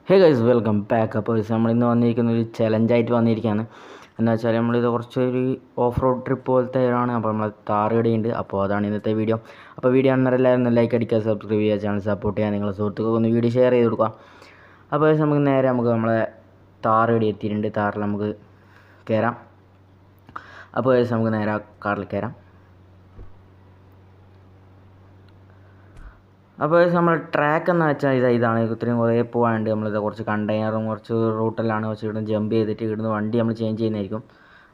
Hey guys welcome back. അപ്പോൾ നമ്മളിന്ന് വന്നിരിക്കുന്ന ഒരു ചലഞ്ചായിട്ട് വന്നിരിക്കുകയാണ്. എന്താ വെച്ചാൽ നമ്മളിത് കുറച്ചൊരു ഓഫ് റോഡ് ട്രിപ്പ് പോലത്തെ ആണ്. അപ്പോൾ നമ്മൾ താറുകടയുണ്ട്. അപ്പോൾ അതാണ് ഇന്നത്തെ വീഡിയോ. അപ്പോൾ വീഡിയോ അന്നേരം ലൈക്ക് അടിക്കുക, സബ്സ്ക്രൈബ് ചെയ്യുക, ചാനൽ സപ്പോർട്ട് ചെയ്യുക, നിങ്ങളുടെ സുഹൃത്തുക്കൾക്ക് ഒന്ന് വീഡിയോ ഷെയർ ചെയ്ത് കൊടുക്കുക. അപ്പോൾ നമുക്ക് നേരെ നമ്മളെ താറുകടി എത്തിയിട്ടുണ്ട്. താറിൽ നമുക്ക് കയറാം. അപ്പോൾ നമുക്ക് നേരെ കാറിൽ കയറാം. അപ്പോൾ നമ്മൾ ട്രാക്ക് എന്ന് വെച്ചാൽ ഇതാണ്. ഇത്രയും കുറേ പോകാനുണ്ട്. നമ്മളിത് കുറച്ച് കണ്ടെയ്നറും കുറച്ച് റൂട്ടിലാണ് വെച്ച് ഇവിടുന്ന് ജമ്പ് ചെയ്തിട്ട് ഇവിടുന്ന് വണ്ടി നമ്മൾ ചേഞ്ച് ചെയ്യുന്നതായിരിക്കും.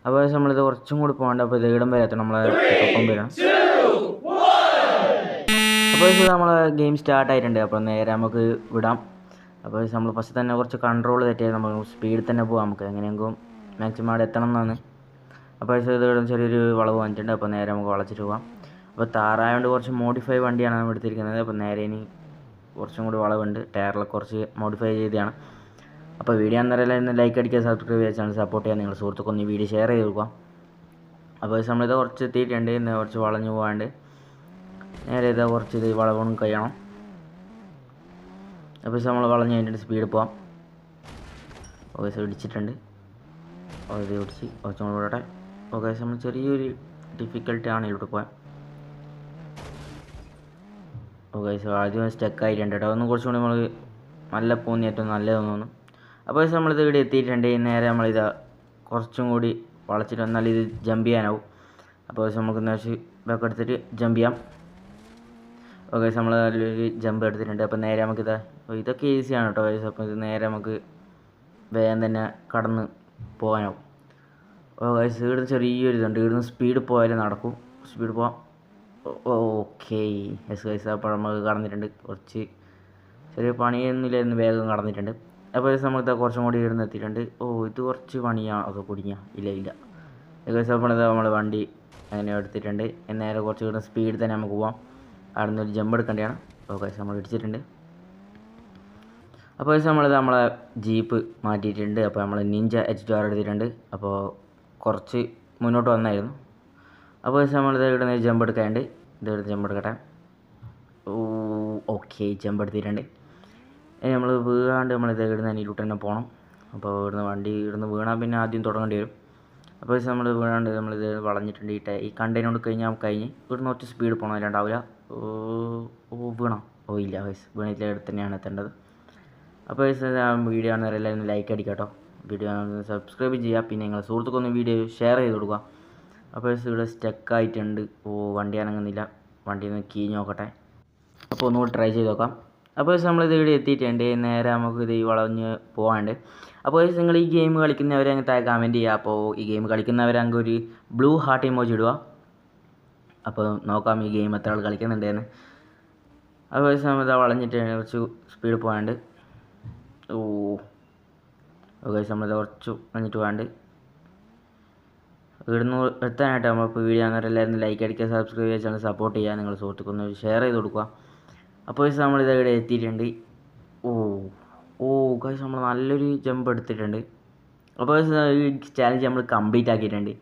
അപ്പോൾ നമ്മളിത് കുറച്ചും കൂടി പോകേണ്ട. അപ്പോൾ ഇത് ഇടം വരെ എത്തണം, നമ്മളെ ഒപ്പം വരണം. അപ്പോൾ ഇത് നമ്മളെ ഗെയിം സ്റ്റാർട്ടായിട്ടുണ്ട്. അപ്പോൾ നേരെ നമുക്ക് വിടാം. അപ്പോൾ നമ്മൾ ഫസ്റ്റ് തന്നെ കുറച്ച് കൺട്രോൾ തെറ്റിയാൽ നമുക്ക് സ്പീഡിൽ തന്നെ പോകാം. നമുക്ക് എങ്ങനെയെങ്കിലും മാക്സിമം അവിടെ എത്തണം എന്നാണ്. അപ്പോൾ ഇത് ചെറിയൊരു വളവ് വന്നിട്ടുണ്ട്. അപ്പോൾ നേരെ നമുക്ക് വളച്ചിട്ട് പോകാം. അപ്പോൾ താറായതുകൊണ്ട് കുറച്ച് മോഡിഫൈ വണ്ടിയാണ് നമ്മൾ എടുത്തിരിക്കുന്നത്. അപ്പോൾ നേരെ ഇനി കുറച്ചും കൂടി വളവുണ്ട്. ടയറിലൊക്കെ കുറച്ച് മോഡിഫൈ ചെയ്തതാണ്. അപ്പോൾ വീഡിയോ അന്നേരം ലൈക്ക് അടിക്കുക, സബ്സ്ക്രൈബ് ചെയ്യുക, ചാനൽ സപ്പോർട്ട് ചെയ്യുക, നിങ്ങളുടെ സുഹൃത്തുക്കൊന്ന് ഈ വീഡിയോ ഷെയർ ചെയ്ത് കൊടുക്കുക. അപ്പോൾ നമ്മളിത് കുറച്ച് എത്തിയിട്ടുണ്ട്. ഇന്ന് കുറച്ച് വളഞ്ഞു പോകാണ്ട് നേരെ ഇതാ കുറച്ച് ഇത് വളവൊന്നും കഴിയണം. അപ്പോൾ നമ്മൾ വളഞ്ഞ് കഴിഞ്ഞിട്ട് സ്പീഡ് പോകാം. ഓക്കെ ഇടിച്ചിട്ടുണ്ട്. ഇത് ഇടിച്ച് കുറച്ചും കൂടി പോകട്ടെ. ഓക്കെ നമ്മൾ ചെറിയൊരു ഡിഫിക്കൽട്ടി ആണ് ഇവിടെ പോകാൻ. ഓക്കെ ആദ്യം സ്റ്റക്കായിട്ടുണ്ട് കേട്ടോ. ഒന്നും കുറച്ചും കൂടി നമ്മൾ നല്ല പോകുന്ന ഏറ്റവും നല്ലതെന്ന് തോന്നുന്നു. അപ്പോൾ നമ്മളിത് ഇവിടെ എത്തിയിട്ടുണ്ട്. നേരെ നമ്മളിത് കുറച്ചും കൂടി വളച്ചിട്ട് വന്നാൽ ഇത് ജമ്പ് ചെയ്യാനാവും. അപ്പോൾ നമുക്ക് ബാക്ക് എടുത്തിട്ട് ജമ്പ് ചെയ്യാം. ഓക്കെ നമ്മൾ നല്ലൊരു ജമ്പ് എടുത്തിട്ടുണ്ട്. അപ്പോൾ നേരെ നമുക്കിത് ഇതൊക്കെ ഈസിയാണ് കേട്ടോ. അപ്പോൾ ഇത് നേരെ നമുക്ക് വേഗം തന്നെ കടന്ന് പോകാനാവും. ഓക്കെ ഇവിടുന്ന് ചെറിയൊരു ഇതുണ്ട്. ഇവിടുന്ന് സ്പീഡ് പോയാലും നടക്കും. സ്പീഡ് പോവാം. ഓക്കെ ഗൈസ് അപ്പോൾ നമുക്ക് കടന്നിട്ടുണ്ട്. കുറച്ച് ചെറിയ പണിയൊന്നുമില്ലായിരുന്നു, വേഗം കടന്നിട്ടുണ്ട്. അപ്പോൾ നമുക്ക് കുറച്ചും കൂടി ഇവിടുന്ന് എത്തിയിട്ടുണ്ട്. ഇത് കുറച്ച് പണിയാണ്. അത് കുടുങ്ങിയ ഇല്ല ഗൈസ് അപ്പോൾ നമ്മൾ വണ്ടി അങ്ങനെ എടുത്തിട്ടുണ്ട്. നേരെ കുറച്ച് ഇവിടുന്ന് സ്പീഡിൽ തന്നെ നമുക്ക് പോവാം. അവിടെ നിന്ന് ഒരു ജമ്പ് എടുക്കേണ്ടതാണ്. ഓക്കെ നമ്മൾ ഇടിച്ചിട്ടുണ്ട്. അപ്പോൾ നമ്മളെ ജീപ്പ് മാറ്റിയിട്ടുണ്ട്. അപ്പോൾ നമ്മൾ നിഞ്ച H2R എടുത്തിട്ടുണ്ട്. അപ്പോൾ കുറച്ച് മുന്നോട്ട് വന്നായിരുന്നു. അപ്പോൾ നമ്മളിത് ഇവിടെ ജമ്പ് എടുക്കാനുണ്ട്. ഇതെടുത്ത് ജമ്പ് എടുക്കട്ടെ. ഓക്കെ ജമ്പ് എടുത്തിട്ടുണ്ട്. ഇനി നമ്മൾ വീഴാണ്ട് നമ്മളിത് ഇവിടുന്ന് അതിലൂട്ട് തന്നെ പോകണം. അപ്പോൾ ഇവിടുന്ന് വീണാൽ പിന്നെ ആദ്യം തുടങ്ങേണ്ടി വരും. അപ്പോൾ നമ്മൾ വീഴാണ്ട് നമ്മളിത് വളഞ്ഞിട്ടുണ്ട്. ഈ കണ്ടെയ്നർ കഴിഞ്ഞാൽ കഴിഞ്ഞ് ഇവിടുന്ന് ഒറ്റ സ്പീഡ് പോകണം, അല്ലാണ്ടാവില്ല. വീണോ? ഇല്ല വയസ്സ് വീണില്ല, എടുത്ത് തന്നെയാണ് എത്തേണ്ടത്. അപ്പോൾ വീഡിയോ ആണെന്ന് എല്ലാവരും ലൈക്ക് അടിക്കാം കേട്ടോ. വീഡിയോ സബ്സ്ക്രൈബ് ചെയ്യുക, പിന്നെ നിങ്ങളുടെ സുഹൃത്തുക്കൊന്ന് വീഡിയോ ഷെയർ ചെയ്ത് കൊടുക്കുക. അപ്പോൾ ഇവിടെ സ്റ്റക്കായിട്ടുണ്ട്. വണ്ടി അനങ്ങുന്നില്ല. വണ്ടി ഒന്ന് കീഞ്ഞ് നോക്കട്ടെ. അപ്പോൾ ഒന്നുകൂടി ട്രൈ ചെയ്ത് നോക്കാം. അപ്പോൾ നമ്മളിത് ഇവിടെ എത്തിയിട്ടുണ്ട്. നേരെ നമുക്ക് ഇത് വളഞ്ഞ് പോകാണ്ട്. അപ്പോൾ നിങ്ങൾ ഈ ഗെയിം കളിക്കുന്നവരെ അങ്ങ് താഴെ കമൻറ്റ് ചെയ്യുക. അപ്പോൾ ഈ ഗെയിം കളിക്കുന്നവരങ്ങ് ഒരു ബ്ലൂ ഹാർട്ട് ഇമോജി ഇടുക. അപ്പോൾ നോക്കാം ഈ ഗെയിം എത്ര ആൾ കളിക്കുന്നുണ്ടെന്ന്. അപ്പോൾ നമ്മൾ വളഞ്ഞിട്ട് കുറച്ച് സ്പീഡ് പോകാണ്ട്. ഓക്കെ നമ്മളിത് കുറച്ച് വളഞ്ഞിട്ട് പോകാണ്ട്. ഇവിടുന്ന് എത്താനായിട്ട് നമ്മളിപ്പോൾ വീഡിയോ അന്നേരം എല്ലാവരും ലൈക്ക് അടിക്കുക, സബ്സ്ക്രൈബ് ചെയ്യുക, ചാനൽ സപ്പോർട്ട് ചെയ്യുക, നിങ്ങൾ സുഹൃത്തുക്കൊന്ന് ഷെയർ ചെയ്ത് കൊടുക്കുക. അപ്പോൾ നമ്മളിത് ഇവിടെ എത്തിയിട്ടുണ്ട്. ഗൈസ് നമ്മൾ നല്ലൊരു ജമ്പ് എടുത്തിട്ടുണ്ട്. അപ്പോൾ ഈ ചാലഞ്ച് നമ്മൾ കംപ്ലീറ്റ് ആക്കിയിട്ടുണ്ട്.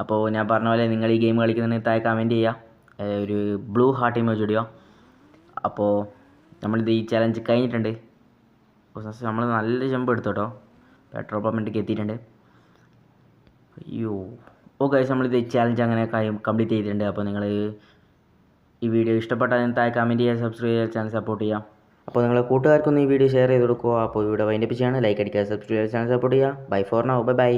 അപ്പോൾ ഞാൻ പറഞ്ഞ പോലെ നിങ്ങൾ ഈ ഗെയിം കളിക്കുന്നതിന് താഴെ കമൻറ്റ് ചെയ്യുക, ഒരു ബ്ലൂ ഹാർട്ട് ഇമോജി ഇടുക. അപ്പോൾ നമ്മളിത് ഈ ചാലഞ്ച് കഴിഞ്ഞിട്ടുണ്ട്. നമ്മൾ നല്ല ജമ്പ് എടുത്തു കേട്ടോ. പെട്രോൾ പമ്പിലേക്ക് എത്തിയിട്ടുണ്ട്. ഓക്കെ നമ്മളിത് ചാലഞ്ച് അങ്ങനെ കംപ്ലീറ്റ് ചെയ്തിട്ടുണ്ട്. അപ്പോൾ നിങ്ങൾ ഈ വീഡിയോ ഇഷ്ടപ്പെട്ടാൽ താഴെ കമൻറ്റ് ചെയ്യുക, സബ്സ്ക്രൈബ് ചെയ്യുക, ചാനൽ സപ്പോർട്ട് ചെയ്യാം. അപ്പോൾ നിങ്ങളെ കൂട്ടുകാർക്കൊന്ന് ഈ വീഡിയോ ഷെയർ ചെയ്ത് കൊടുക്കുക. അപ്പോൾ ഇവിടെ വൈൻഡപ്പ് ചെയ്യാണ്. ലൈക്ക് അടിക്കുക, സബ്സ്ക്രൈബ് ചെയ്യുക, ചാനൽ സപ്പോർട്ട് ചെയ്യുക. Bye for now, by.